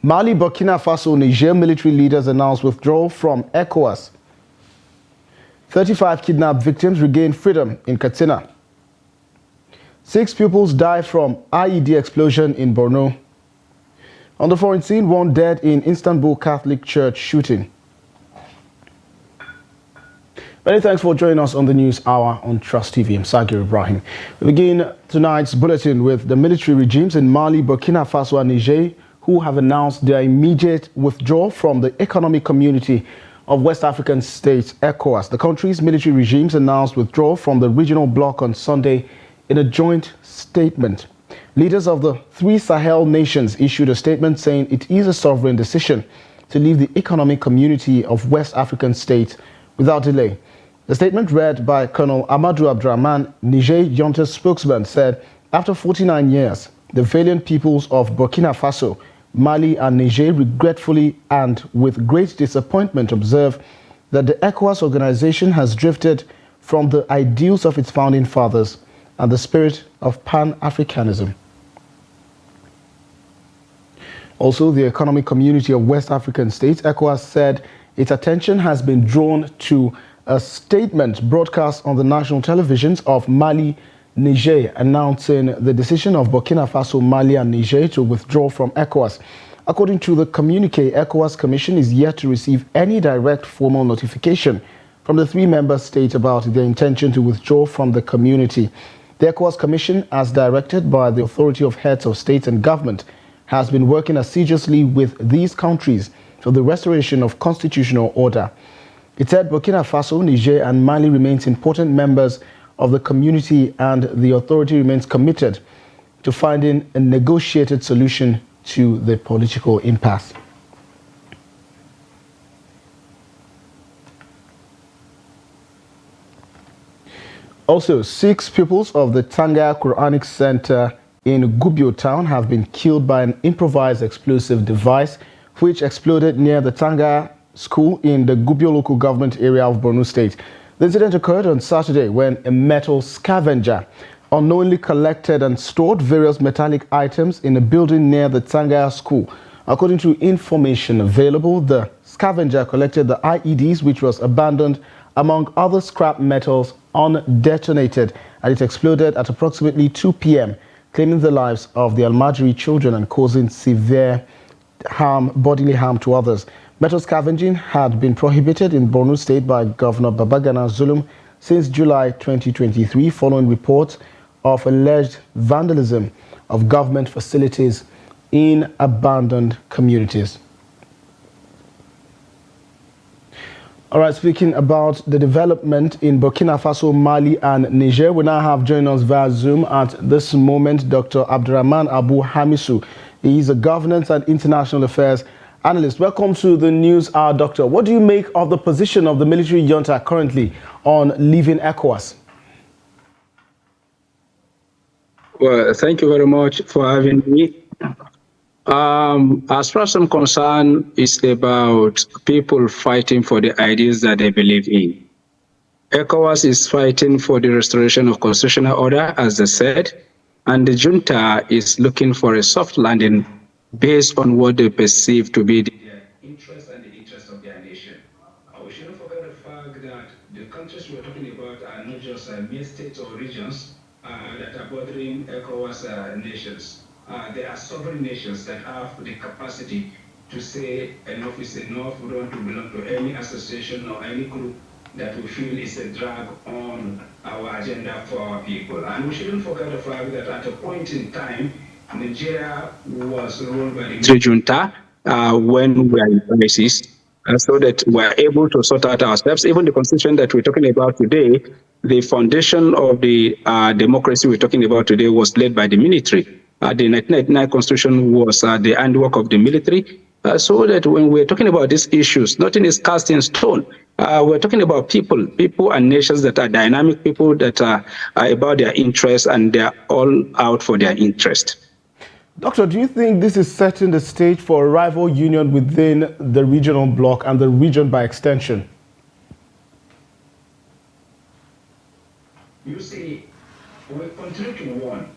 Mali, Burkina Faso, Niger military leaders announced withdrawal from ECOWAS. 35 kidnapped victims regained freedom in Katsina. 6 pupils died from IED explosion in Borno. On the foreign scene, 1 dead in Istanbul Catholic Church shooting. Many thanks for joining us on the News Hour on Trust TV. I'm Sagir Ibrahim. We begin tonight's bulletin with the military regimes in Mali, Burkina Faso and Niger who have announced their immediate withdrawal from the Economic Community of West African States, ECOWAS. The country's military regimes announced withdrawal from the regional bloc on Sunday in a joint statement. Leaders of the 3 Sahel nations issued a statement saying it is a sovereign decision to leave the Economic Community of West African States without delay. The statement read by Colonel Amadou Abdrahman, Niger junta spokesman, said after 49 years, the valiant peoples of Burkina Faso, Mali and Niger regretfully and with great disappointment observe that the ECOWAS organization has drifted from the ideals of its founding fathers and the spirit of Pan-Africanism. Also, the Economic Community of West African States, ECOWAS, said its attention has been drawn to a statement broadcast on the national televisions of Mali, Niger, announcing the decision of Burkina Faso, Mali and Niger to withdraw from ECOWAS. According to the communique, ECOWAS Commission is yet to receive any direct formal notification from the 3 member states about their intention to withdraw from the community. The ECOWAS Commission, as directed by the Authority of Heads of State and Government, has been working assiduously with these countries for the restoration of constitutional order. It said Burkina Faso, Niger and Mali remains important members of the community and the authority remains committed to finding a negotiated solution to the political impasse. Also, 6 pupils of the Tanga Quranic Center in Gubbio town have been killed by an improvised explosive device which exploded near the Tanga school in the Gubbio local government area of Borno State. The incident occurred on Saturday when a metal scavenger unknowingly collected and stored various metallic items in a building near the Tanga school. According to information available, the scavenger collected the IEDs, which was abandoned among other scrap metals undetonated, and it exploded at approximately 2 p.m., claiming the lives of the Almajiri children and causing severe bodily harm to others. Metal scavenging had been prohibited in Borno State by Governor Babagana Zulum since July 2023, following reports of alleged vandalism of government facilities in abandoned communities. All right, speaking about the development in Burkina Faso, Mali and Niger, we now have joining us via Zoom at this moment Dr. Abdrahman Abu Hamisu. He is a governance and international affairs analyst. Welcome to the News Hour, Doctor. What do you make of the position of the military junta currently on leaving ECOWAS? Well, thank you very much for having me. As far as I'm concerned, it's about people fighting for the ideas that they believe in. ECOWAS is fighting for the restoration of constitutional order, as they said, and the junta is looking for a soft landing based on what they perceive to be their interest and the interest of their nation. We shouldn't forget the fact that the countries we're talking about are not just mere states or regions that are bordering ECOWAS nations. They are sovereign nations that have the capacity to say enough is enough. We don't want to belong to any association or any group that we feel is a drag on our agenda for our people. And we shouldn't forget the fact that at a point in time, Nigeria was ruled by the military junta when we are in crisis, so that we are able to sort out ourselves. Even the constitution that we're talking about today, the foundation of the democracy we're talking about today was led by the military. The 1999 constitution was the handwork of the military, so that when we're talking about these issues, nothing is cast in stone. We're talking about people and nations that are dynamic, people that are about their interests, and they're all out for their interest. Doctor, do you think this is setting the stage for a rival union within the regional bloc and the region by extension? You see, we continue to warn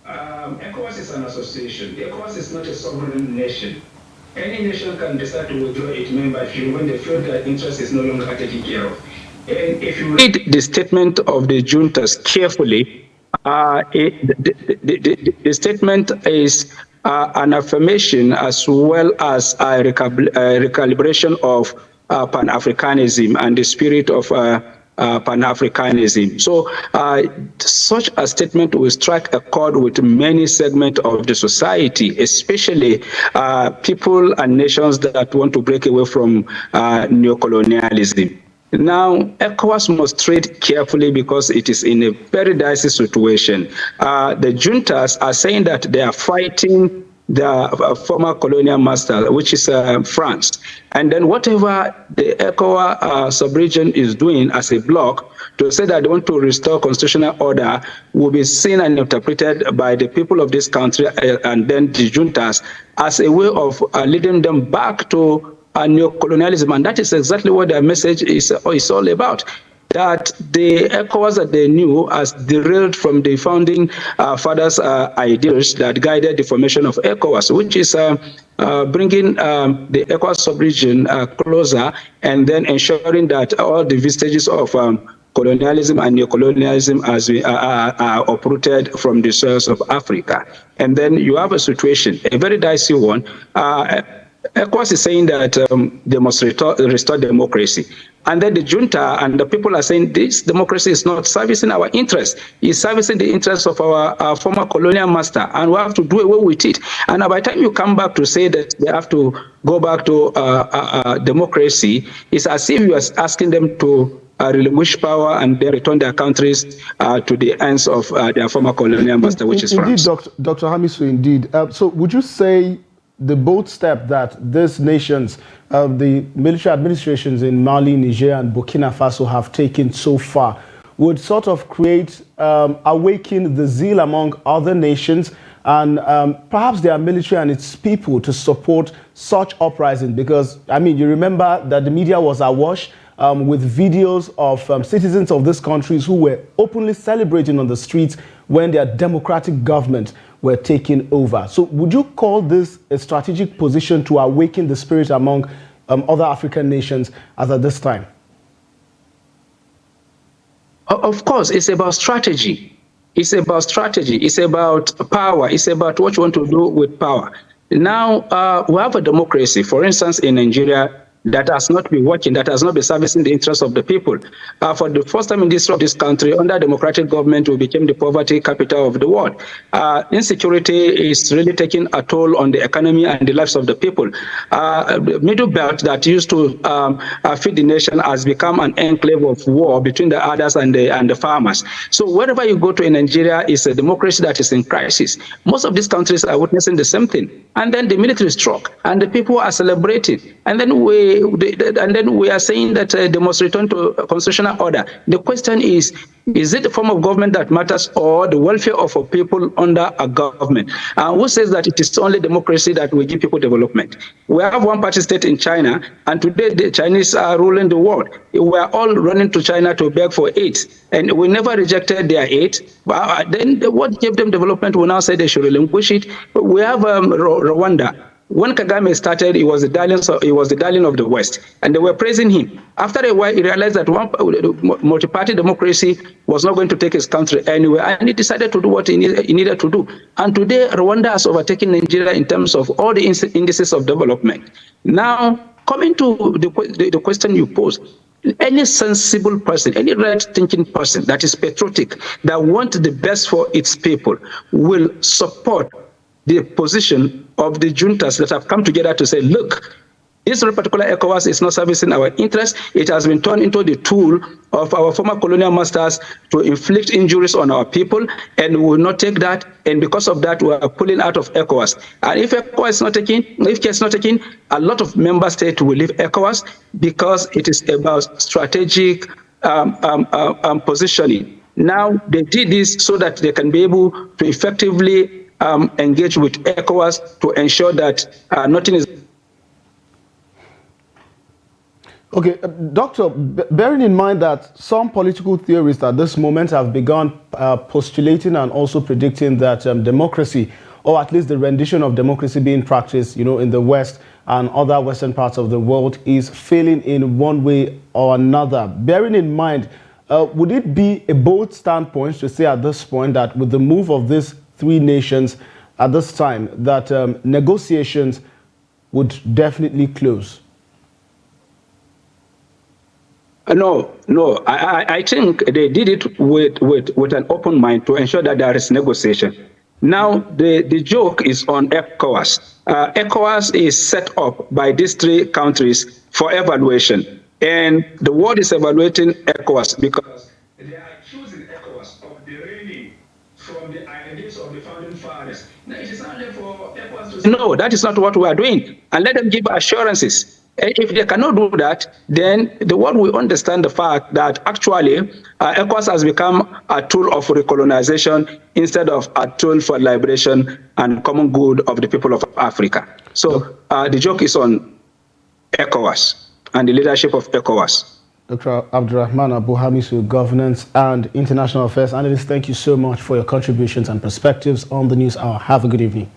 ECOWAS is an association. ECOWAS is not a sovereign nation. Any nation can decide to withdraw its membership when they feel their interest is no longer taken care of. And if you read the statement of the juntas carefully, the statement is an affirmation as well as a recalibration of Pan-Africanism and the spirit of Pan-Africanism. So such a statement will strike a chord with many segments of the society, especially people and nations that want to break away from neocolonialism. Now, ECOWAS must tread carefully because it is in a very dicey situation. The juntas are saying that they are fighting the former colonial master, which is France. And then whatever the ECOWAS sub-region is doing as a bloc to say that they want to restore constitutional order will be seen and interpreted by the people of this country and then the juntas as a way of leading them back to neocolonialism, and that is exactly what their message is all about. That the ECOWAS that they knew has derailed from the founding fathers' ideals that guided the formation of ECOWAS, which is bringing the ECOWAS sub-region closer and then ensuring that all the vestiges of colonialism and neocolonialism are uprooted from the soils of Africa. And then you have a situation, a very dicey one. ECOWAS is saying that they must restore democracy. And then the junta and the people are saying this democracy is not servicing our interests. It's servicing the interests of our former colonial master, and we have to do away with it. And by the time you come back to say that they have to go back to democracy, it's as if you are asking them to relinquish power and then return their countries to the hands of their former colonial master, which is France. Indeed, Dr. Hamisu, indeed. So would you say the bold step that these nations, the military administrations in Mali, Niger, and Burkina Faso have taken so far would sort of create, awaken the zeal among other nations and perhaps their military and its people to support such uprising? Because, I mean, you remember that the media was awash with videos of citizens of these countries who were openly celebrating on the streets when their democratic government were taking over. So would you call this a strategic position to awaken the spirit among other African nations as at this time? Of course, it's about strategy. It's about strategy. It's about power. It's about what you want to do with power. Now, we have a democracy, for instance, in Nigeria, that has not been working, that has not been servicing the interests of the people. For the first time in the history of this country, under democratic government, we became the poverty capital of the world. Insecurity is really taking a toll on the economy and the lives of the people. The Middle Belt that used to feed the nation has become an enclave of war between the others and the farmers. So wherever you go to in Nigeria, is a democracy that is in crisis. Most of these countries are witnessing the same thing. And then the military struck, and the people are celebrating. And then we are saying that they must return to a constitutional order. The question is it the form of government that matters or the welfare of a people under a government? Who says that it is only democracy that will give people development? We have one-party state in China, and today the Chinese are ruling the world. We are all running to China to beg for aid, and we never rejected their aid. Then what gave them development? We now say they should relinquish it. We have Rwanda. When Kagame started, he was the darling of the West, and they were praising him. After a while, he realized that multi-party democracy was not going to take his country anywhere, and he decided to do what he needed to do. And today, Rwanda has overtaken Nigeria in terms of all the indices of development. Now, coming to the question you posed, any sensible person, any right-thinking person that is patriotic, that wants the best for its people, will support the position of the juntas that have come together to say, look, this particular ECOWAS is not servicing our interests. It has been turned into the tool of our former colonial masters to inflict injuries on our people, and we will not take that. And because of that, we are pulling out of ECOWAS. And if ECOWAS is not taken, a lot of member states will leave ECOWAS because it is about strategic positioning. Now, they did this so that they can be able to effectively engage with ECOWAS to ensure that nothing is. Okay, Doctor, bearing in mind that some political theorists at this moment have begun postulating and also predicting that democracy, or at least the rendition of democracy being practiced, in the West and other Western parts of the world is failing in one way or another. Bearing in mind, would it be a bold standpoint to say at this point that with the move of these three nations at this time, that negotiations would definitely close? No. I think they did it with an open mind to ensure that there is negotiation. Now, the joke is on ECOWAS. ECOWAS is set up by these three countries for evaluation. And the world is evaluating ECOWAS because they are accusing ECOWAS of derailing from the ideas of the founding fathers. Now, it is only for ECOWAS to say, no, that is not what we are doing. And let them give assurances. If they cannot do that, then the world will understand the fact that actually ECOWAS has become a tool of recolonization instead of a tool for liberation and common good of the people of Africa. So the joke is on ECOWAS and the leadership of ECOWAS. Dr. Abdurrahman Abu Hamisu, Governance and International Affairs Analyst, thank you so much for your contributions and perspectives on the News Hour. Have a good evening.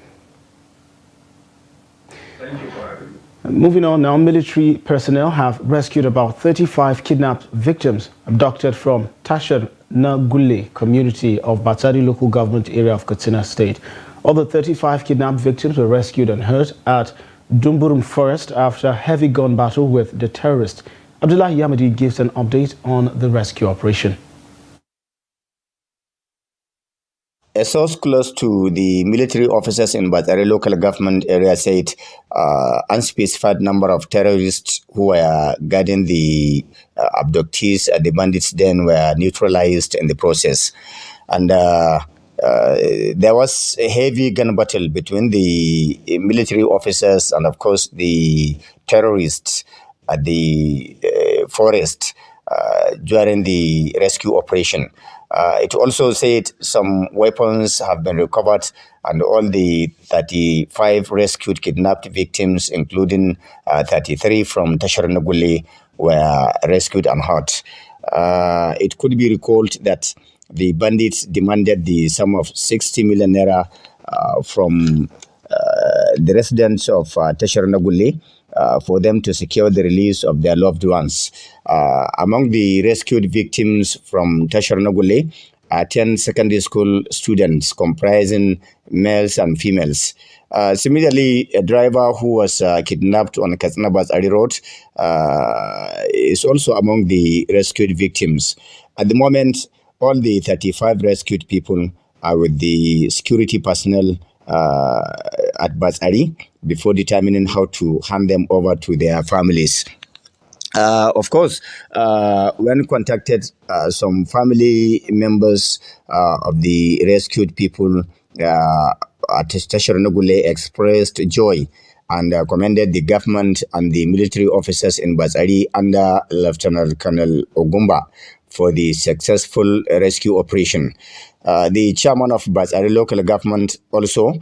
Thank you for having me. Moving on now, military personnel have rescued about 35 kidnapped victims abducted from Tashar Nagulle community of Batsari local government area of Katsina State. All the 35 kidnapped victims were rescued and hurt at Dumburum Forest after a heavy gun battle with the terrorists. Abdullah Yamadi gives an update on the rescue operation. A source close to the military officers in Batsari local government area said unspecified number of terrorists who were guarding the abductees at the bandits den were neutralized in the process. And there was a heavy gun battle between the military officers and, of course, the terrorists at the forest during the rescue operation. It also said some weapons have been recovered and all the 35 rescued kidnapped victims, including 33 from Tashar Nagulle, were rescued and hurt. It could be recalled that the bandits demanded the sum of 60 million naira from the residents of Tashar Nagulle for them to secure the release of their loved ones. Among the rescued victims from Tashar Nagulle are 10 secondary school students comprising males and females. Similarly, a driver who was kidnapped on Katsina Batsari Road is also among the rescued victims. At the moment, all the 35 rescued people are with the security personnel at Batsari before determining how to hand them over to their families. Of course, when contacted, some family members of the rescued people at Tashar Nagulle expressed joy and commended the government and the military officers in Batsari under Lieutenant Colonel Ogumba for the successful rescue operation. The chairman of Batsari local government also,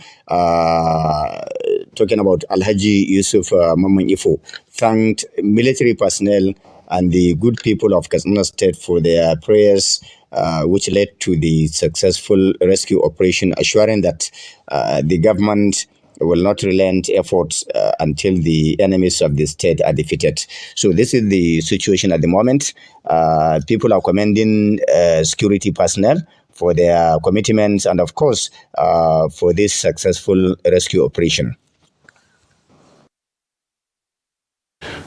talking about Alhaji Yusuf Maman Ifo, thanked military personnel and the good people of Katsina State for their prayers, which led to the successful rescue operation, assuring that the government will not relent efforts until the enemies of the state are defeated. So this is the situation at the moment. People are commending security personnel for their commitments and, of course, for this successful rescue operation.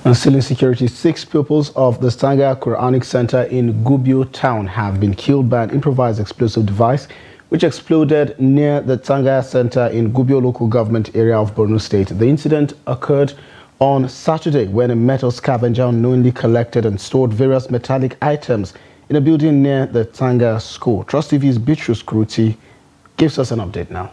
And still in security, 6 pupils of the Stanga Quranic Center in Gubbio town have been killed by an improvised explosive device which exploded near the Tanga Center in Gubbio local government area of Borno State. The incident occurred on Saturday when a metal scavenger unknowingly collected and stored various metallic items in a building near the Tanga school. Trust TV's Beatrice Kruti gives us an update now.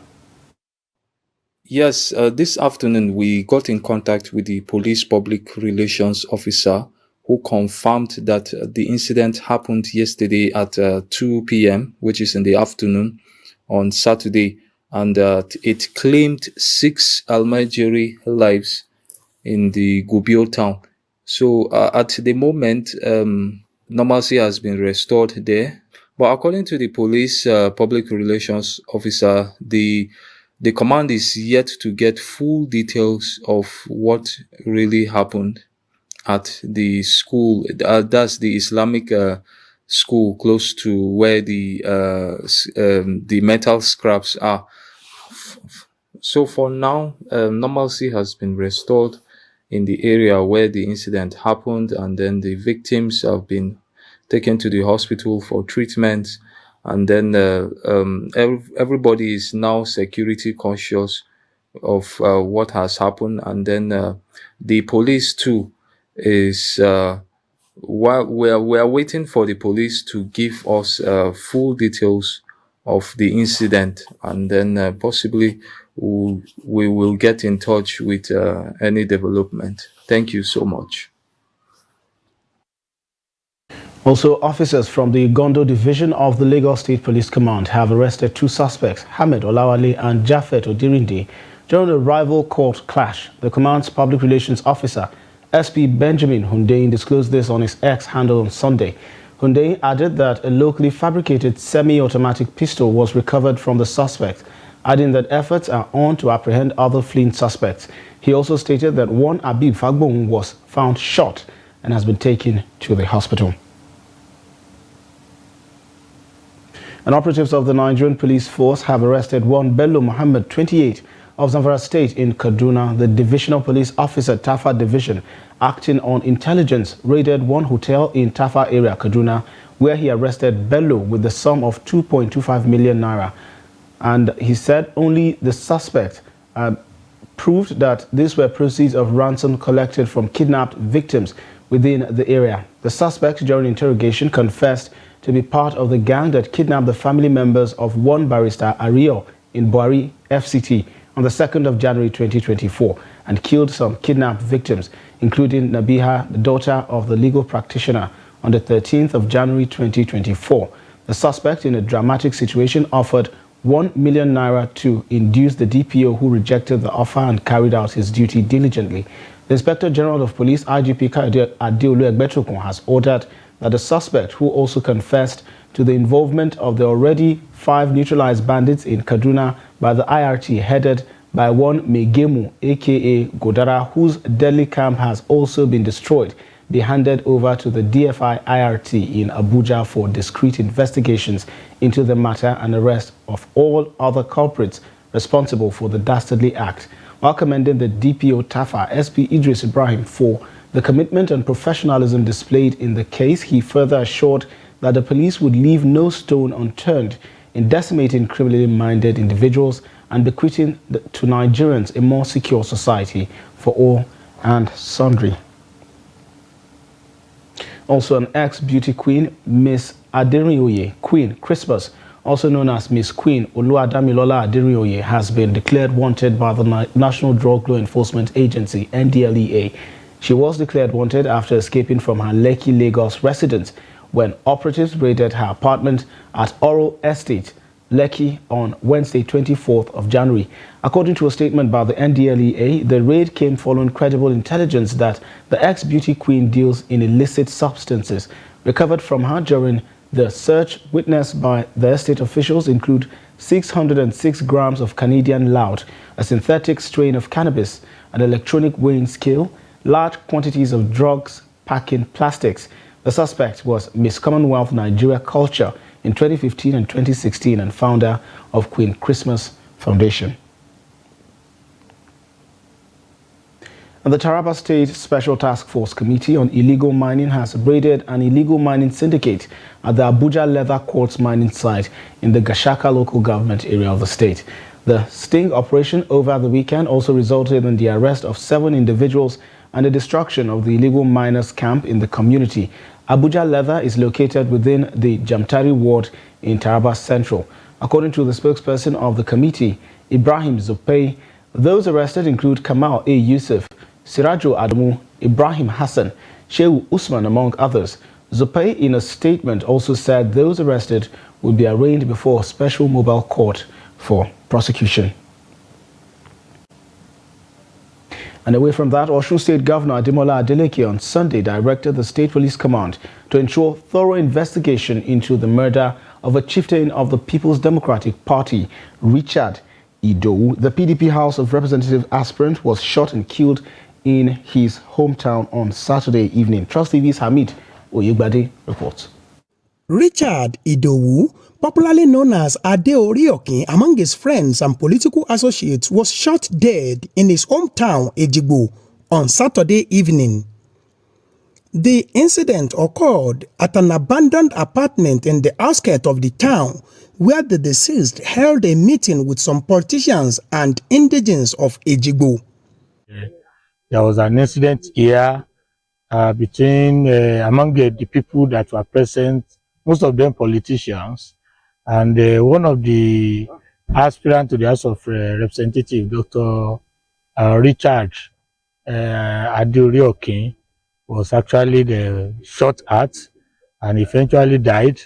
Yes, this afternoon we got in contact with the police public relations officer who confirmed that the incident happened yesterday at 2 p.m., which is in the afternoon on Saturday, and it claimed 6 Almajiri lives in the Gubbio town. So at the moment, normalcy has been restored there. But according to the police public relations officer, the command is yet to get full details of what really happened at the school. That's the Islamic school close to where the metal scraps are. So for now, normalcy has been restored in the area where the incident happened, and then the victims have been taken to the hospital for treatment, and then everybody is now security conscious of what has happened, and then the police too is while we are waiting for the police to give us full details of the incident, and then possibly we will get in touch with any development. Thank you so much. Also, officers from the Gondo Division of the Lagos State Police Command have arrested two suspects, Hamed Olawale and Jafet Odirinde, during a rival court clash. The command's public relations officer, SP Benjamin Hundeyin, disclosed this on his X handle on Sunday. Hundeyin added that a locally fabricated semi-automatic pistol was recovered from the suspect, adding that efforts are on to apprehend other fleeing suspects. He also stated that one Abib Fagbon was found shot and has been taken to the hospital. And operatives of the Nigerian police force have arrested one Bello Muhammad, 28, of Zamfara State in Kaduna. The divisional police officer, Tafa Division, acting on intelligence, raided one hotel in Tafa area, Kaduna, where he arrested Bello with the sum of 2.25 million naira. And he said only the suspect proved that these were proceeds of ransom collected from kidnapped victims within the area. The suspect, during interrogation, confessed to be part of the gang that kidnapped the family members of one barrister, Ariel, in Buari, FCT, on the 2nd of January 2024 and killed some kidnapped victims, including Nabiha, the daughter of the legal practitioner, on the 13th of January 2024. The suspect, in a dramatic situation, offered 1 million naira to induce the DPO, who rejected the offer and carried out his duty diligently. The Inspector General of Police, IGP Adeolu Egbetokun, has ordered that the suspect, who also confessed to the involvement of the already 5 neutralized bandits in Kaduna by the IRT, headed by one Megemu, aka Godara, whose deadly camp has also been destroyed, be handed over to the DFI IRT in Abuja for discreet investigations into the matter and arrest of all other culprits responsible for the dastardly act. While commending the DPO Tafa, SP Idris Ibrahim, for the commitment and professionalism displayed in the case, he further assured that the police would leave no stone unturned in decimating criminally minded individuals and bequeathing to Nigerians a more secure society for all and sundry. Also, an ex-beauty queen, Miss Aderioye, Queen Christmas, also known as Miss Queen Oluwadamilola Aderioye, has been declared wanted by the National Drug Law Enforcement Agency, NDLEA. She was declared wanted after escaping from her Lekki, Lagos residence when operatives raided her apartment at Oro Estate, Lekki, on Wednesday, 24th of January. According to a statement by the NDLEA, the raid came following credible intelligence that the ex-beauty queen deals in illicit substances. Recovered from her during the search witnessed by the estate officials include 606 grams of Canadian loud, a synthetic strain of cannabis, an electronic weighing scale, large quantities of drugs packed in plastics. The suspect was Miss Commonwealth Nigeria Culture in 2015 and 2016 and founder of Queen Christmas Foundation. And the Taraba State Special Task Force Committee on Illegal Mining has raided an illegal mining syndicate at the Abuja Leather Quartz mining site in the Gashaka local government area of the state. The sting operation over the weekend also resulted in the arrest of 7 individuals and the destruction of the illegal miners' camp in the community. Abuja Leather is located within the Jamtari ward in Taraba Central. According to the spokesperson of the committee, Ibrahim Zupei, those arrested include Kamal A. Yusuf, Sirajo Adamu, Ibrahim Hassan, Shehu Usman, among others. Zupei, in a statement, also said those arrested will be arraigned before a special mobile court for prosecution. And away from that, Osun State Governor Ademola Adeleke on Sunday directed the State Police Command to ensure thorough investigation into the murder of a chieftain of the People's Democratic Party, Richard Idowu. The PDP House of Representatives aspirant was shot and killed in his hometown on Saturday evening. Trust TV's Hamid Oyegbade reports. Richard Idowu, popularly known as Ade Oriokin among his friends and political associates, was shot dead in his hometown, Ejigbo, on Saturday evening. The incident occurred at an abandoned apartment in the outskirts of the town, where the deceased held a meeting with some politicians and indigents of Ejigbo. There was an incident here between among the people that were present, most of them politicians, and one of the aspirants to the House of Representatives, Dr. Richard Adeoriokin, was actually shot at and eventually died.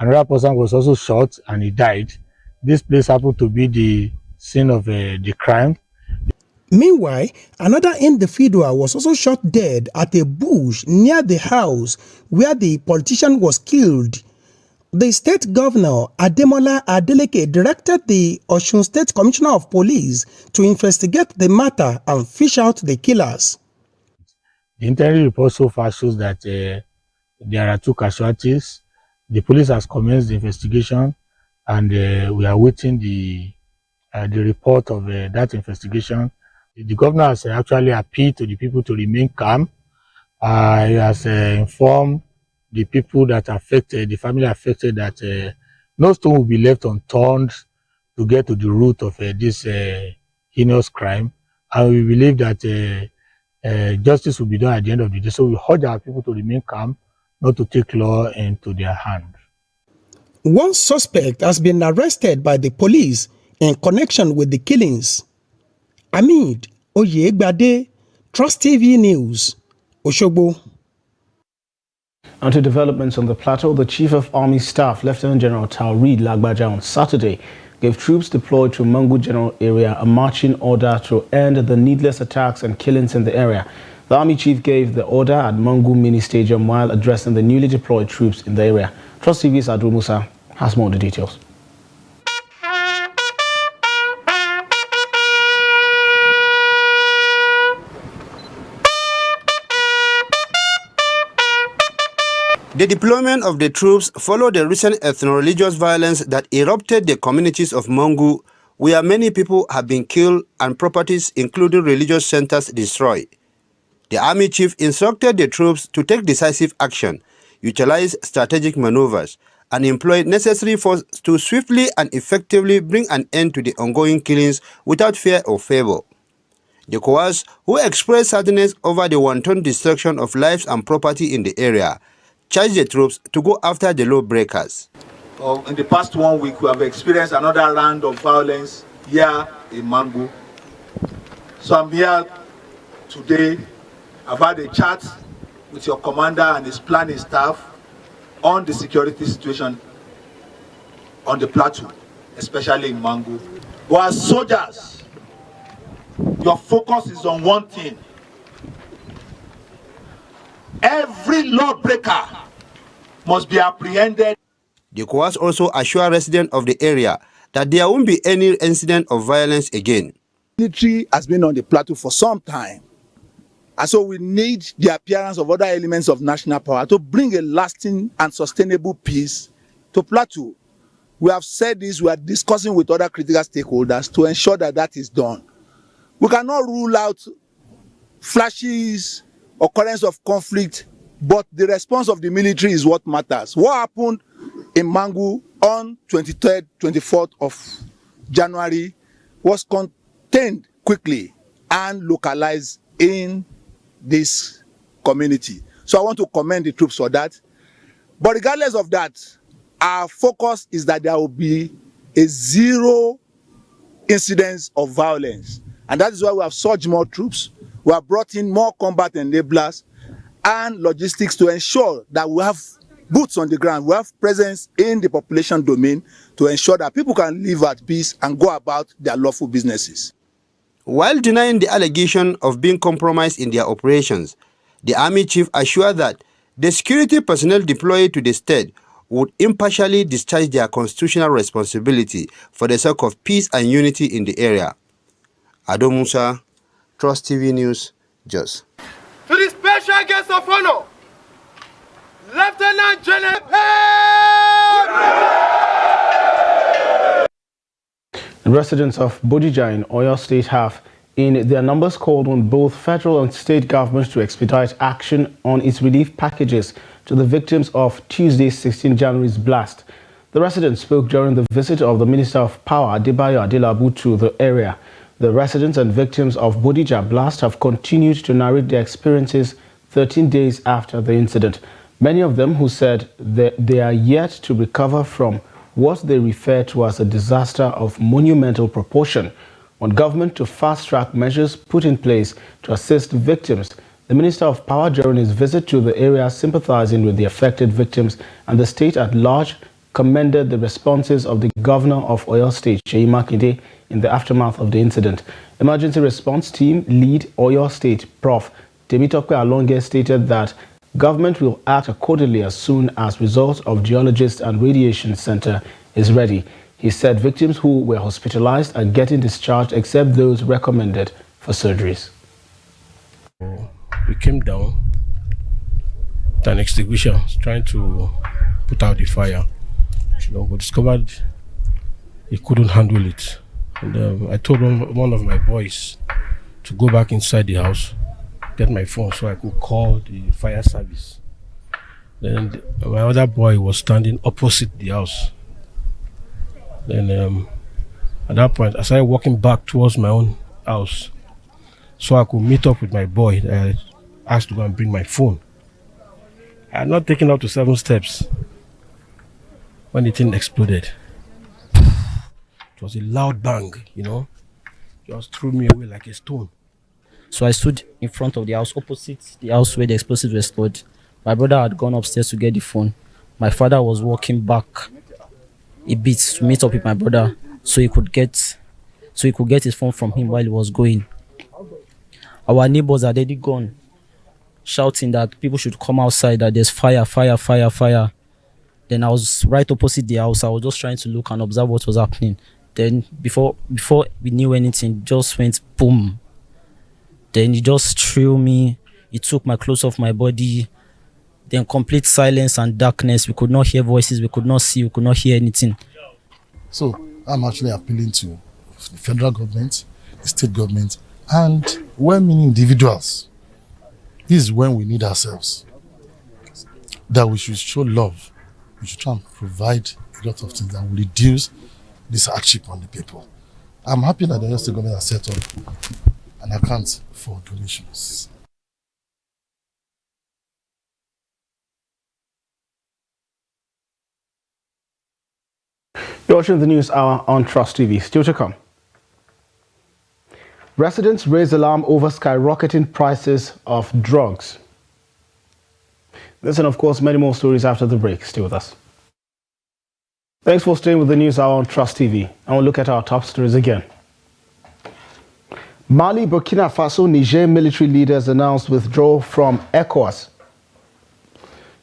Another person was also shot and he died. This place happened to be the scene of the crime. Meanwhile, another individual was also shot dead at a bush near the house where the politician was killed. The state governor, Ademola Adeleke, directed the Osun State Commissioner of Police to investigate the matter and fish out the killers. The interim report so far shows that there are 2 casualties. The police has commenced the investigation, and we are waiting the report of that investigation. The governor has actually appealed to the people to remain calm. He has informed the people that affected, the family affected, that no stone will be left unturned to get to the root of this heinous crime. And we believe that justice will be done at the end of the day. So we urge our people to remain calm, not to take law into their hand. One suspect has been arrested by the police in connection with the killings. Hamid Oyegbade, Trust TV News, Osogbo. On to developments on the plateau, the Chief of Army Staff, Lieutenant General Taoreed Lagbaja, on Saturday gave troops deployed to Mangu General area a marching order to end the needless attacks and killings in the area. The Army Chief gave the order at Mangu Mini Stadium while addressing the newly deployed troops in the area. Trust TV's Adru Musa has more on the details. The deployment of the troops followed the recent ethno-religious violence that erupted the communities of Mangu, where many people have been killed and properties, including religious centers, destroyed. The army chief instructed the troops to take decisive action, utilize strategic maneuvers, and employ necessary force to swiftly and effectively bring an end to the ongoing killings without fear or favor. The Coas, who expressed sadness over the wanton destruction of lives and property in the area, charged the troops to go after the lawbreakers. In the past 1 week, we have experienced another round of violence here in Mangu. So I'm here today. I've had a chat with your commander and his planning staff on the security situation on the plateau, especially in Mangu. But as soldiers, your focus is on one thing. Every lawbreaker must be apprehended. The Coas also assure residents of the area that there won't be any incident of violence again. The military has been on the plateau for some time, and so we need the appearance of other elements of national power to bring a lasting and sustainable peace to plateau. We have said this, we are discussing with other critical stakeholders to ensure that that is done. We cannot rule out flashes, occurrence of conflict, but the response of the military is what matters. What happened in Mangu on 23rd, 24th of January was contained quickly and localized in this community. So I want to commend the troops for that. But regardless of that, our focus is that there will be a zero incidence of violence. And that is why we have surged more troops. We have brought in more combat enablers and logistics to ensure that we have boots on the ground. We have presence in the population domain to ensure that people can live at peace and go about their lawful businesses. While denying the allegation of being compromised in their operations, the army chief assured that the security personnel deployed to the state would impartially discharge their constitutional responsibility for the sake of peace and unity in the area. Ado Musa, Trust TV News, Jos. To the special guest of honor, Lieutenant General. Residents of Bodija in Oyo State have, in their numbers, called on both federal and state governments to expedite action on its relief packages to the victims of Tuesday, 16 January's blast. The residents spoke during the visit of the Minister of Power, Adebayo Adelabu, to the area. The residents and victims of Bodija blast have continued to narrate their experiences 13 days after the incident. Many of them who said that they are yet to recover from what they refer to as a disaster of monumental proportion. On government to fast-track measures put in place to assist victims. The Minister of Power, during his visit to the area sympathizing with the affected victims and the state at large, commended the responses of the Governor of Oyo State, Seyi Makinde, in the aftermath of the incident. Emergency Response Team Lead Oyo State, Prof. Temitope Alonge, stated that government will act accordingly as soon as results of Geologist and Radiation Center is ready. He said victims who were hospitalized are getting discharged except those recommended for surgeries. We came down with an extinguisher trying to put out the fire. We discovered he couldn't handle it. And I told one of my boys to go back inside the house, get my phone so I could call the fire service. Then my other boy was standing opposite the house. Then at that point, I started walking back towards my own house so I could meet up with my boy. I asked to go and bring my phone. I had not taken up to 7 steps when the thing exploded. It was a loud bang, just threw me away like a stone. So I stood in front of the house, opposite the house where the explosives were stored. My brother had gone upstairs to get the phone. My father was walking back a bit to meet up with my brother so he could get his phone from him while he was going. Our neighbors had already gone, shouting that people should come outside, that there's fire, fire, fire, fire. Then I was right opposite the house. I was just trying to look and observe what was happening. Then before we knew anything, it just went boom. Then he just threw me. He took my clothes off my body. Then complete silence and darkness. We could not hear voices. We could not see. We could not hear anything. So I'm actually appealing to the federal government, the state government, and well-meaning individuals. This is when we need ourselves. That we should show love. We should try and provide a lot of things that will reduce this hardship on the people. I'm happy that the state government has set up an account for donations. You're watching the news hour on Trust TV. Still to come. Residents raise alarm over skyrocketing prices of drugs. This and of course many more stories after the break. Stay with us. Thanks for staying with the news hour on Trust TV. And we'll look at our top stories again. Mali, Burkina Faso, Niger military leaders announced withdrawal from ECOWAS.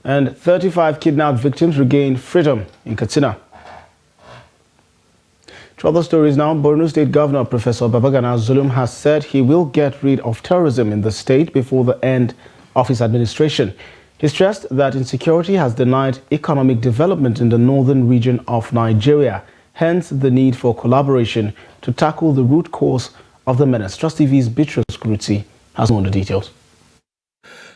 And 35 kidnapped victims regained freedom in Katsina. To other stories now, Borno State Governor Professor Babagana Zulum has said he will get rid of terrorism in the state before the end of his administration. He stressed that insecurity has denied economic development in the northern region of Nigeria, hence the need for collaboration to tackle the root cause of the menace. Trust TV's Beatrice Gruzi has more on the details.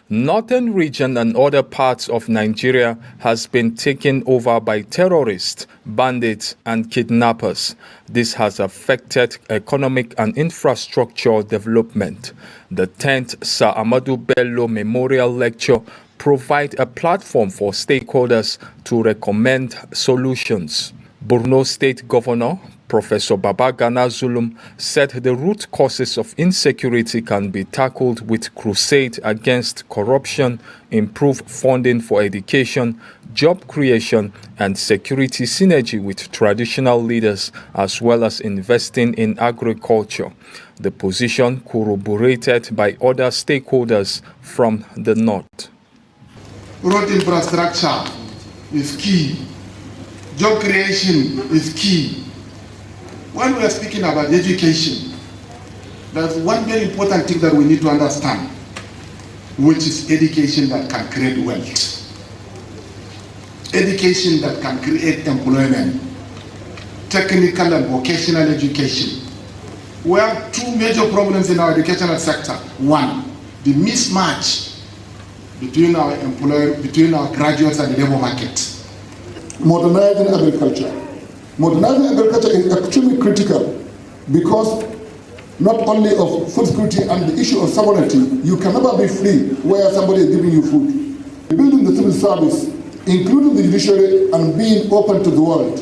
Northern region and other parts of Nigeria has been taken over by terrorists, bandits and kidnappers. This has affected economic and infrastructure development. The 10th Sir Ahmadu Bello Memorial Lecture provide a platform for stakeholders to recommend solutions. Borno State Governor Professor Babagana Zulum said the root causes of insecurity can be tackled with crusade against corruption, improved funding for education, job creation, and security synergy with traditional leaders, as well as investing in agriculture. The position corroborated by other stakeholders from the north. Road infrastructure is key. Job creation is key. When we are speaking about education, there's one very important thing that we need to understand, which is education that can create wealth. Education that can create employment. Technical and vocational education. We have two major problems in our educational sector. One, the mismatch between our graduates and the labor market. Modernizing agriculture. Modernizing agriculture is extremely critical because not only of food security and the issue of sovereignty, you can never be free where somebody is giving you food. Building the civil service, including the judiciary and being open to the world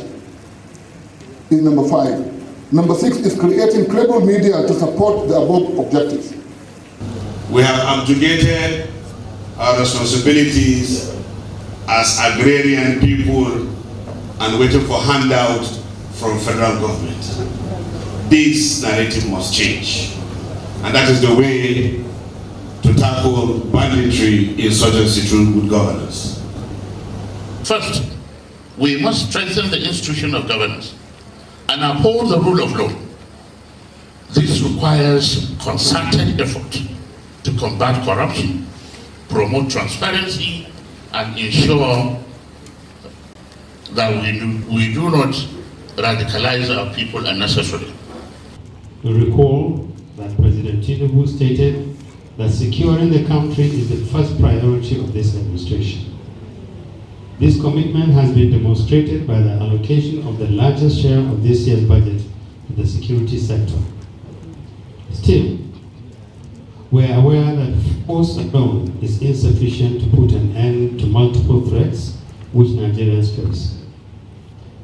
is number 5. Number 6 is creating credible media to support the above objectives. We have abjugated our responsibilities as agrarian people and waiting for handouts from federal government. This narrative must change. And that is the way to tackle banditry, insurgency through good governance. First, we must strengthen the institution of governance and uphold the rule of law. This requires concerted effort to combat corruption, promote transparency, and ensure that we do not radicalize our people unnecessarily. We recall that President Tinubu stated that securing the country is the first priority of this administration. This commitment has been demonstrated by the allocation of the largest share of this year's budget to the security sector. Still, we are aware that force alone is insufficient to put an end to multiple threats which Nigerians face.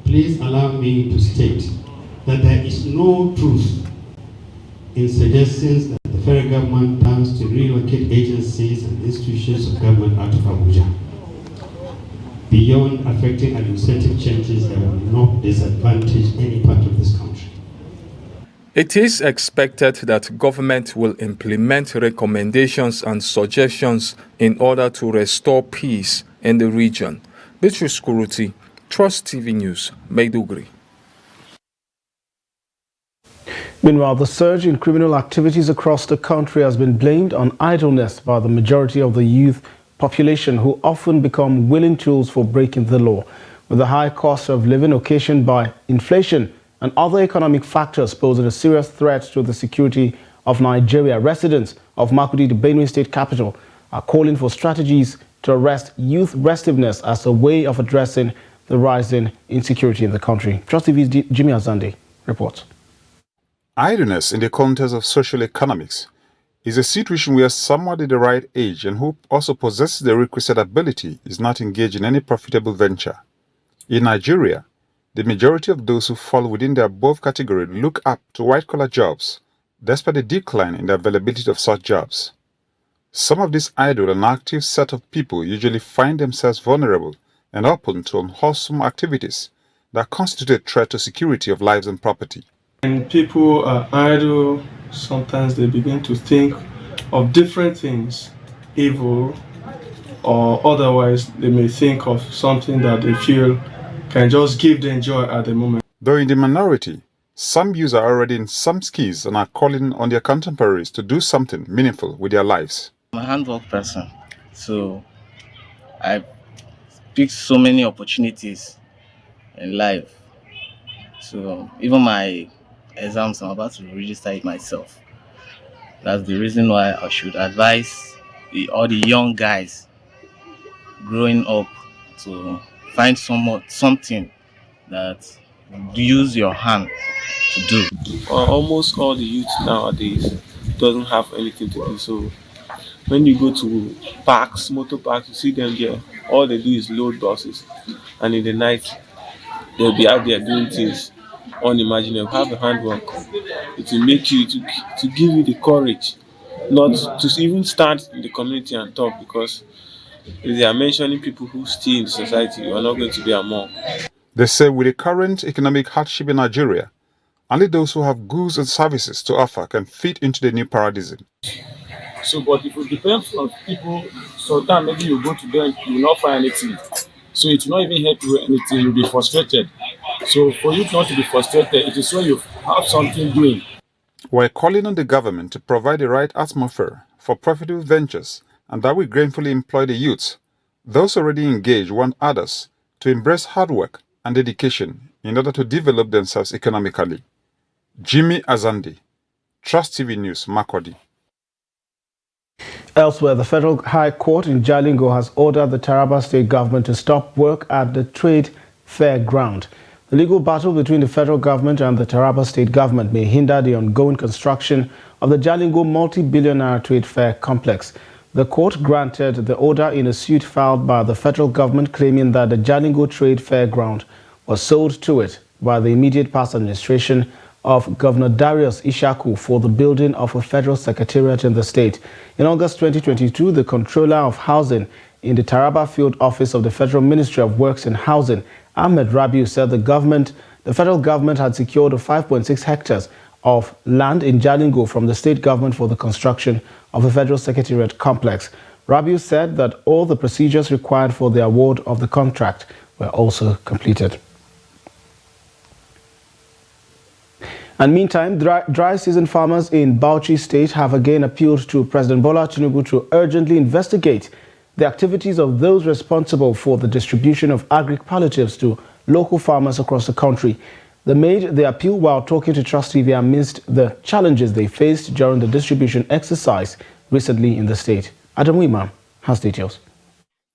Please allow me to state that there is no truth in suggestions that the federal government plans to relocate agencies and institutions of government out of Abuja. Beyond affecting administrative changes that will not disadvantage any part of this country. It is expected that government will implement recommendations and suggestions in order to restore peace in the region. Beatrice Kuruti, Trust TV News, Maiduguri. Meanwhile, the surge in criminal activities across the country has been blamed on idleness by the majority of the youth population, who often become willing tools for breaking the law. With the high cost of living occasioned by inflation and other economic factors posing a serious threat to the security of Nigeria, residents of Makurdi, the Benue State capital, are calling for strategies to arrest youth restiveness as a way of addressing the rising insecurity in the country. Trust TV's Jimmy Azande reports. Idleness in the context of social economics is a situation where someone at the right age and who also possesses the requisite ability is not engaged in any profitable venture. In Nigeria, the majority of those who fall within the above category look up to white-collar jobs, despite the decline in the availability of such jobs. Some of this idle and active set of people usually find themselves vulnerable and open to unwholesome activities that constitute a threat to security of lives and property. When people are idle, sometimes they begin to think of different things, evil, or otherwise they may think of something that they feel can just give them joy at the moment. Though in the minority, some youths are already in some skills and are calling on their contemporaries to do something meaningful with their lives. I'm a handwork person, so I picked so many opportunities in life. So even my exams, I'm about to register it myself. That's the reason why I should advise all the young guys growing up to find something that you use your hand to do. Almost all the youth nowadays doesn't have anything to do. So when you go to parks, motor parks, you see them there. All they do is load buses, and in the night they'll be out there doing things. unimaginable. Have a handwork. It will make you to give you the courage not to even stand in the community and talk, because if they are mentioning people who steal in the society, you are not going to be among. They say with the current economic hardship in Nigeria, only those who have goods and services to offer can fit into the new paradigm. So, but if it depends on people, sometimes maybe you go to them, you will not find anything. So it will not even help you anything, you'll be frustrated. So for you not to be frustrated, it is when you have something doing. We're calling on the government to provide the right atmosphere for profitable ventures, and that we gratefully employ the youth. Those already engaged want others to embrace hard work and dedication in order to develop themselves economically. Jimmy Azandi, Trust TV News, Makurdi. Elsewhere, the Federal High Court in Jalingo has ordered the Taraba State government to stop work at the trade fair ground. The legal battle between the federal government and the Taraba State government may hinder the ongoing construction of the Jalingo multi-billion-naira trade fair complex. The court granted the order in a suit filed by the federal government claiming that the Jalingo trade fair ground was sold to it by the immediate past administration of Governor Darius Ishaku for the building of a federal secretariat in the state. In August 2022, the Controller of Housing in the Taraba Field Office of the Federal Ministry of Works and Housing, Ahmed Rabiu, said the federal government had secured 5.6 hectares of land in Jalingo from the state government for the construction of a federal secretariat complex. Rabiu said that all the procedures required for the award of the contract were also completed. And meantime, dry season farmers in Bauchi State have again appealed to President Bola Tinubu to urgently investigate the activities of those responsible for the distribution of agri-palliatives to local farmers across the country. They made the appeal while talking to Trust TV amidst the challenges they faced during the distribution exercise recently in the state. Adam Imam has details.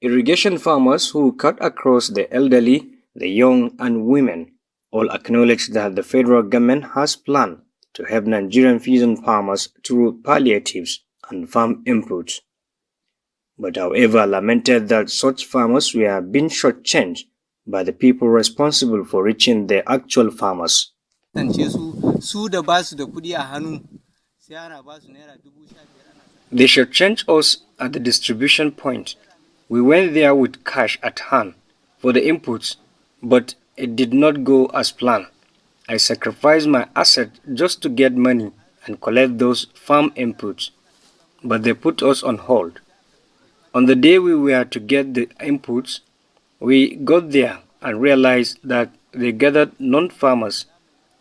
Irrigation farmers who cut across the elderly, the young and women all acknowledge that the federal government has planned to help Nigerian peasant farmers through palliatives and farm inputs, but however lamented that such farmers were being shortchanged by the people responsible for reaching the actual farmers. They shortchanged us at the distribution point. We went there with cash at hand for the inputs, but it did not go as planned. I sacrificed my asset just to get money and collect those farm inputs, but they put us on hold. On the day we were to get the inputs, we got there and realized that they gathered non-farmers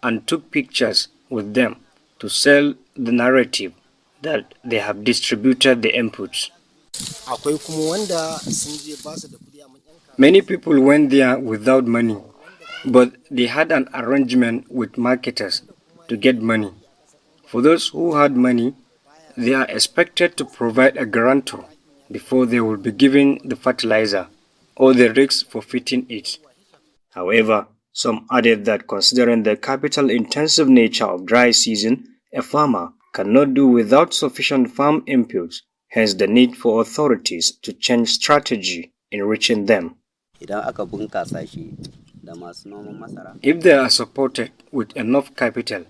and took pictures with them to sell the narrative that they have distributed the inputs. Many people went there without money, but they had an arrangement with marketers to get money. For those who had money, they are expected to provide a guarantor before they will be given the fertilizer or the risk for fitting it. However, some added that considering the capital-intensive nature of dry season, a farmer cannot do without sufficient farm inputs, hence the need for authorities to change strategy in reaching them. If they are supported with enough capital,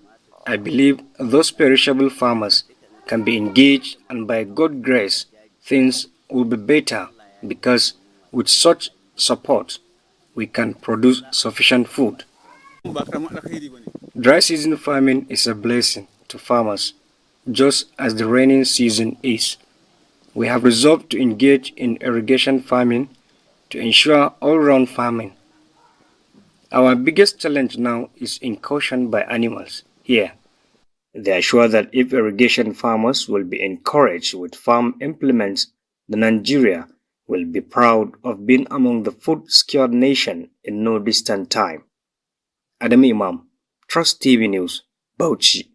I believe those perishable farmers can be engaged, and by God's grace, things will be better, because with such support, we can produce sufficient food. Dry season farming is a blessing to farmers, just as the rainy season is. We have resolved to engage in irrigation farming to ensure all-round farming. Our biggest challenge now is incursion by animals here. They are sure that if irrigation farmers will be encouraged with farm implements, then Nigeria will be proud of being among the food-secured nation in no distant time. Adam Imam, Trust TV News, Bauchi.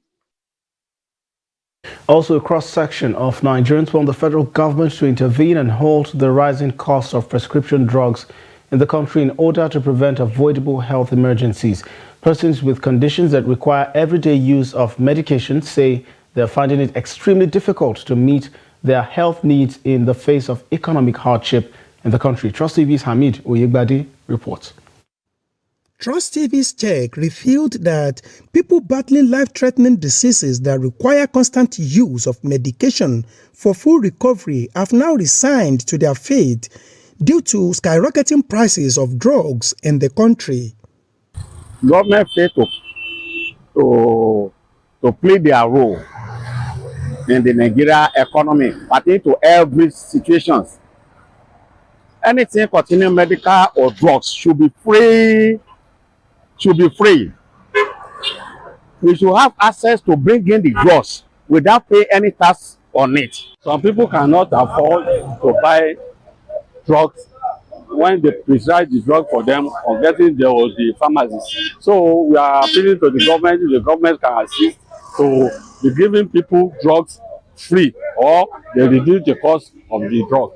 Also, a cross-section of Nigerians want the federal government to intervene and halt the rising cost of prescription drugs in the country in order to prevent avoidable health emergencies. Persons with conditions that require everyday use of medication say they're finding it extremely difficult to meet their health needs in the face of economic hardship in the country. Trust TV's Hamid Oyegbade reports. Trust TV's check revealed that people battling life-threatening diseases that require constant use of medication for full recovery have now resigned to their fate due to skyrocketing prices of drugs in the country. Government failed to play their role in the Nigeria economy, pertaining to every situation. Anything containing medical or drugs should be free. We should have access to bring in the drugs without paying any tax on it. Some people cannot afford to buy drugs when they prescribe the drug for them or getting the pharmacies. So we are appealing to the government. The government can assist to be giving people drugs free, or they reduce the cost of the drug.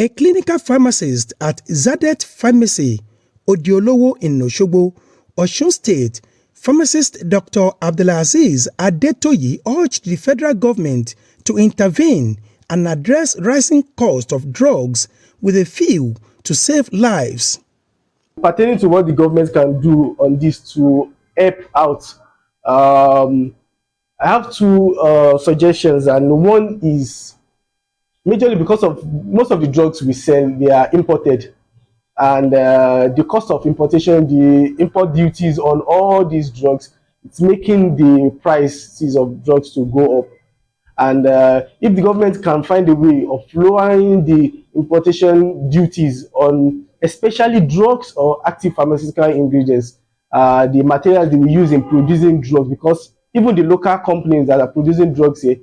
A clinical pharmacist at Zadet Pharmacy, Odiolowo in Osogbo, Osun State, pharmacist Dr. Abdulaziz Adetoyi urged the federal government to intervene and address rising cost of drugs with a view to save lives. Pertaining to what the government can do on this to help out, I have two suggestions, and one is majorly because of most of the drugs we sell, they are imported, and the cost of importation, the import duties on all these drugs, it's making the prices of drugs to go up. And if the government can find a way of lowering the importation duties on especially drugs or active pharmaceutical ingredients, the materials that we use in producing drugs, because even the local companies that are producing drugs here,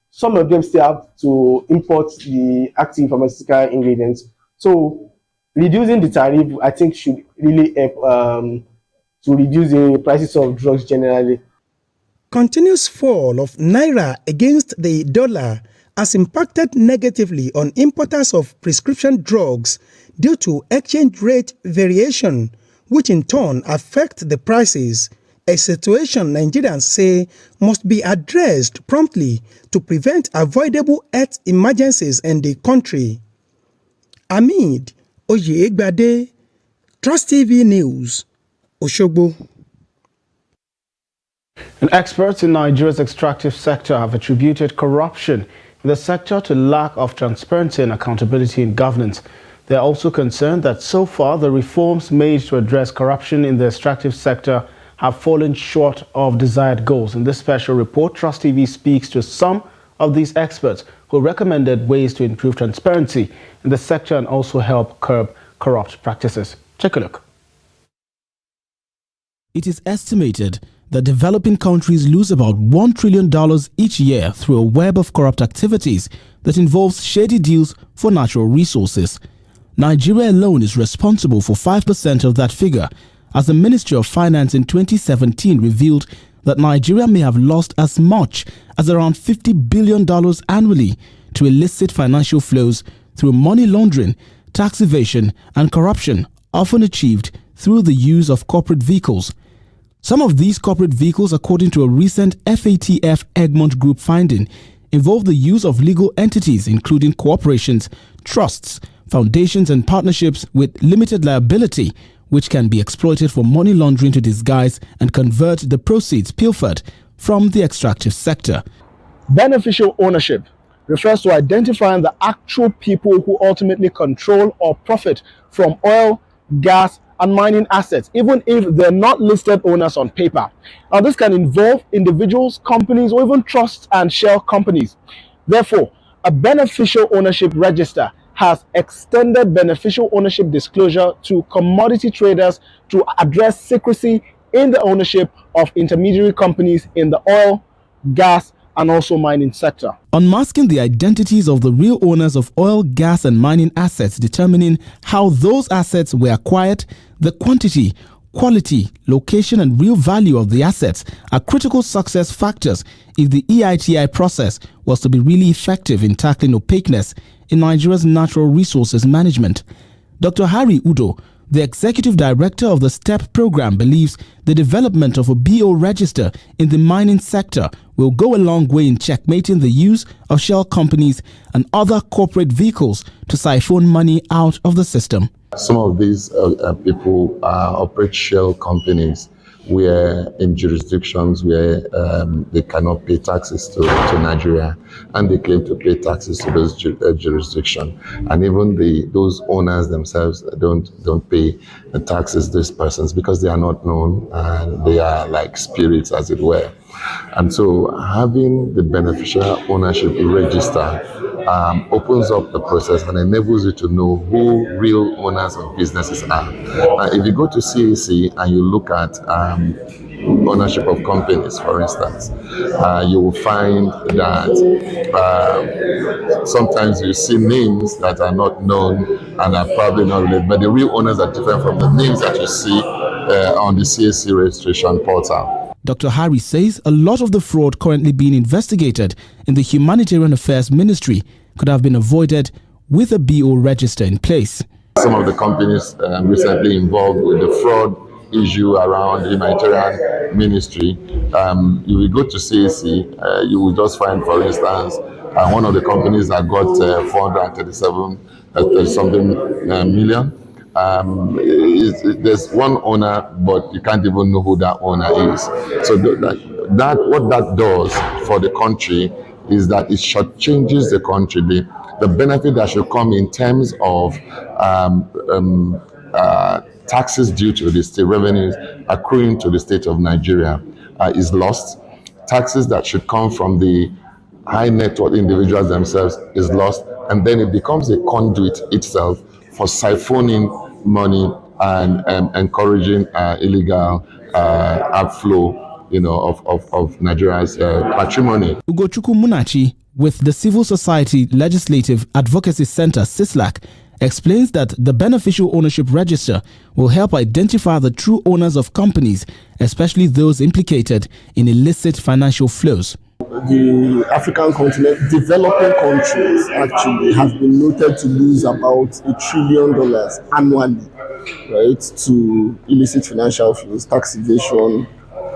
some of them still have to import the active pharmaceutical ingredients. So reducing the tariff, I think, should really help to reduce the prices of drugs generally. Continuous fall of Naira against the dollar has impacted negatively on importers of prescription drugs due to exchange rate variation, which in turn affect the prices, a situation Nigerians say must be addressed promptly to prevent avoidable health emergencies in the country. Amid Oyegbade, Trust TV News, Osogbo. And experts in Nigeria's extractive sector have attributed corruption in the sector to lack of transparency and accountability in governance. They are also concerned that so far the reforms made to address corruption in the extractive sector have fallen short of desired goals. In this special report, Trust TV speaks to some of these experts who recommended ways to improve transparency in the sector and also help curb corrupt practices. Take a look. It is estimated that developing countries lose about $1 trillion each year through a web of corrupt activities that involves shady deals for natural resources. Nigeria alone is responsible for 5% of that figure, as the Ministry of Finance in 2017 revealed that Nigeria may have lost as much as around $50 billion annually to illicit financial flows through money laundering, tax evasion, and corruption, often achieved through the use of corporate vehicles. Some of these corporate vehicles, according to a recent FATF Egmont Group finding, involve the use of legal entities including corporations, trusts, foundations and partnerships with limited liability, which can be exploited for money laundering to disguise and convert the proceeds pilfered from the extractive sector. Beneficial ownership refers to identifying the actual people who ultimately control or profit from oil, gas, and mining assets, even if they're not listed owners on paper. Now, this can involve individuals, companies, or even trusts and shell companies. Therefore, a beneficial ownership register has extended beneficial ownership disclosure to commodity traders to address secrecy in the ownership of intermediary companies in the oil, gas, and also mining sector. Unmasking the identities of the real owners of oil, gas, and mining assets, determining how those assets were acquired, the quantity, quality, location, and real value of the assets are critical success factors if the EITI process was to be really effective in tackling opaqueness in Nigeria's natural resources management. Dr. Harry Udo, The executive director of the STEP program believes the development of a BO register in the mining sector will go a long way in checkmating the use of shell companies and other corporate vehicles to siphon money out of the system. Some of these people operate shell companies where in jurisdictions where they cannot pay taxes to Nigeria, and they claim to pay taxes to those jurisdictions, and even those owners themselves don't pay the taxes to these persons because they are not known and they are like spirits, as it were. And so having the beneficial ownership register opens up the process and enables you to know who real owners of businesses are. If you go to CAC and you look at ownership of companies, for instance, you will find that sometimes you see names that are not known and are probably not related, but the real owners are different from the names that you see on the CAC registration portal. Dr. Harry says a lot of the fraud currently being investigated in the Humanitarian Affairs Ministry could have been avoided with a BO register in place. Some of the companies recently involved with the fraud issue around the Humanitarian Ministry, you will go to CAC, you will just find, for instance, one of the companies that got 437 million. There's one owner, but you can't even know who that owner is. So what that does for the country is that it shortchanges the country. The benefit that should come in terms of taxes due to the state, revenues accruing to the state of Nigeria is lost. Taxes that should come from the high net worth individuals themselves is lost, and then it becomes a conduit itself for siphoning money and encouraging illegal outflow, of Nigeria's patrimony. Ugochukwu Munachi with the Civil Society Legislative Advocacy Center, CISLAC, explains that the beneficial ownership register will help identify the true owners of companies, especially those implicated in illicit financial flows. The African continent, developing countries actually have been noted to lose about $1 trillion annually, right, to illicit financial flows, tax evasion,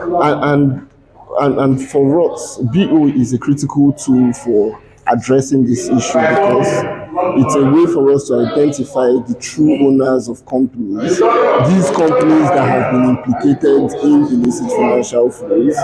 and for us, BO is a critical tool for addressing this issue because it's a way for us to identify the true owners of companies, these companies that have been implicated in illicit financial flows.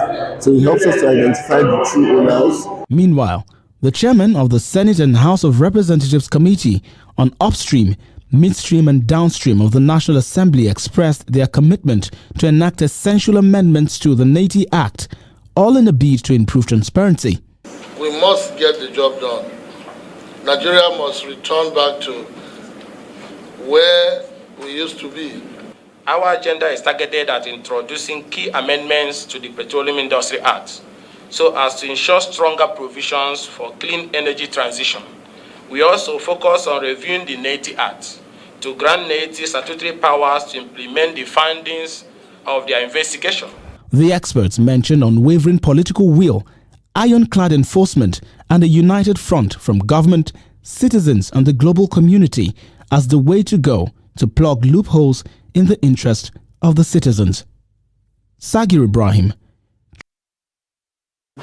So it helps us to identify the true owners. Meanwhile, the chairman of the Senate and House of Representatives Committee on Upstream, Midstream and Downstream of the National Assembly expressed their commitment to enact essential amendments to the NATI Act, all in a bid to improve transparency. We must get the job done. Nigeria must return back to where we used to be. Our agenda is targeted at introducing key amendments to the Petroleum Industry Act so as to ensure stronger provisions for clean energy transition. We also focus on reviewing the NATI Act to grant NATI statutory powers to implement the findings of their investigation. The experts mentioned unwavering political will, ironclad enforcement, and a united front from government, citizens, and the global community as the way to go to plug loopholes in the interest of the citizens. Sagir Ibrahim.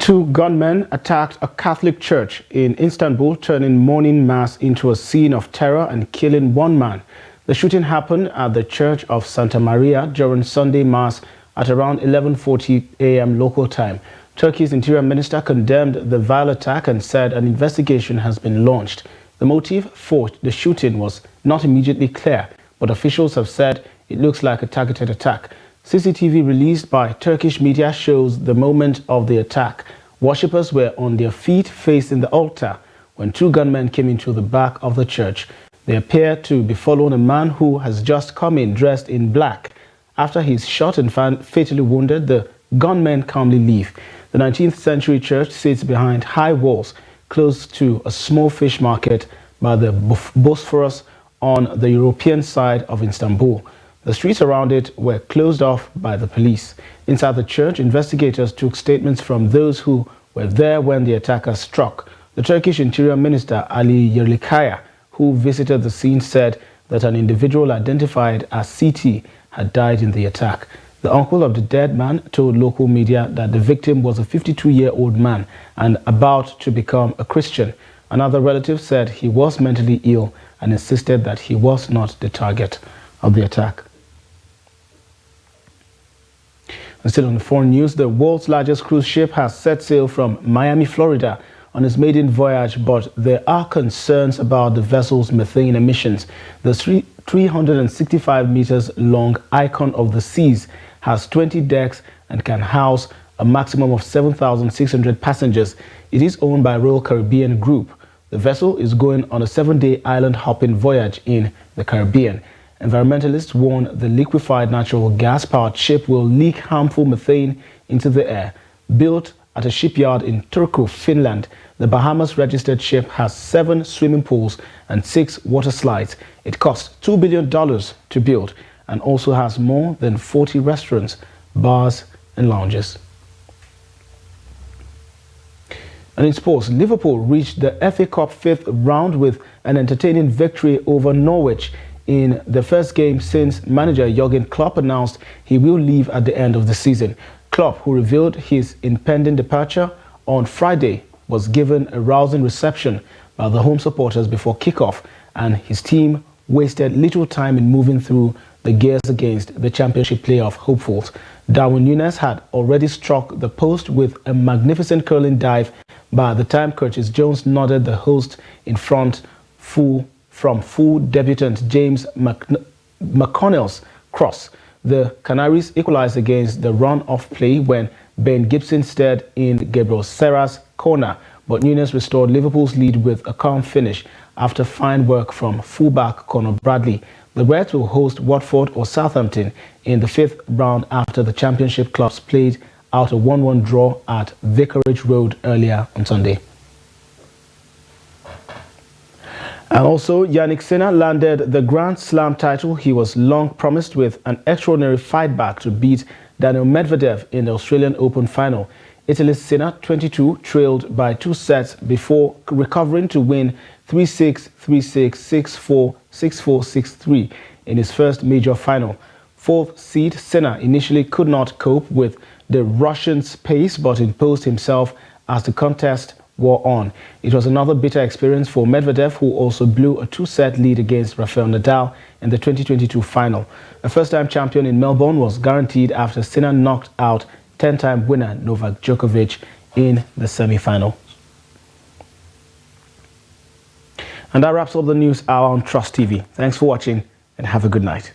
2 gunmen attacked a Catholic church in Istanbul, turning morning mass into a scene of terror and killing 1 man. The shooting happened at the Church of Santa Maria during Sunday mass at around 11:40 a.m. local time. Turkey's Interior Minister condemned the vile attack and said an investigation has been launched. The motive for the shooting was not immediately clear, but officials have said it looks like a targeted attack. CCTV released by Turkish media shows the moment of the attack. Worshippers were on their feet facing the altar when 2 gunmen came into the back of the church. They appear to be following a man who has just come in dressed in black. After he's shot and fatally wounded, the gunmen calmly leave. The 19th century church sits behind high walls close to a small fish market by the Bosphorus on the European side of Istanbul. The streets around it were closed off by the police. Inside the church, investigators took statements from those who were there when the attacker struck. The Turkish Interior Minister Ali Yerlikaya, who visited the scene, said that an individual identified as CT had died in the attack. The uncle of the dead man told local media that the victim was a 52-year-old man and about to become a Christian. Another relative said he was mentally ill and insisted that he was not the target of the attack. And still on the foreign news, the world's largest cruise ship has set sail from Miami, Florida on its maiden voyage, but there are concerns about the vessel's methane emissions. The 365 meters long Icon of the Seas has 20 decks and can house a maximum of 7,600 passengers. It is owned by Royal Caribbean Group. The vessel is going on a 7-day island hopping voyage in the Caribbean. Environmentalists warn the liquefied natural gas-powered ship will leak harmful methane into the air. Built at a shipyard in Turku, Finland, the Bahamas-registered ship has 7 swimming pools and 6 water slides. It cost $2 billion to build and also has more than 40 restaurants, bars and lounges. And in sports, Liverpool reached the FA Cup 5th round with an entertaining victory over Norwich in the first game since manager Jurgen Klopp announced he will leave at the end of the season. Klopp, who revealed his impending departure on Friday, was given a rousing reception by the home supporters before kickoff, and his team wasted little time in moving through the gears against the Championship playoff hopefuls. Darwin Núñez had already struck the post with a magnificent curling dive by the time Curtis Jones nodded the host in front from full debutant James McConnell's cross. The Canaries equalized against the run-off play when Ben Gibson stared in Gabriel Serra's corner, but Núñez restored Liverpool's lead with a calm finish after fine work from fullback Conor Bradley. The Reds will host Watford or Southampton in the 5th round after the Championship clubs played out a 1-1 draw at Vicarage Road earlier on Sunday. And also, Yannick Sinner landed the Grand Slam title he was long promised with an extraordinary fight back to beat Daniil Medvedev in the Australian Open final. Italy's Sinner, 22, trailed by 2 sets before recovering to win 3-6, 3-6, 6-4, 6-4, 6-3 in his first major final. 4th seed Sinner initially could not cope with the Russian's pace but imposed himself as the contest wore on. It was another bitter experience for Medvedev, who also blew a 2-set lead against Rafael Nadal in the 2022 final. A first-time champion in Melbourne was guaranteed after Sinner knocked out 10-time winner Novak Djokovic in the semi-final. And that wraps up the news hour on Trust TV. Thanks for watching and have a good night.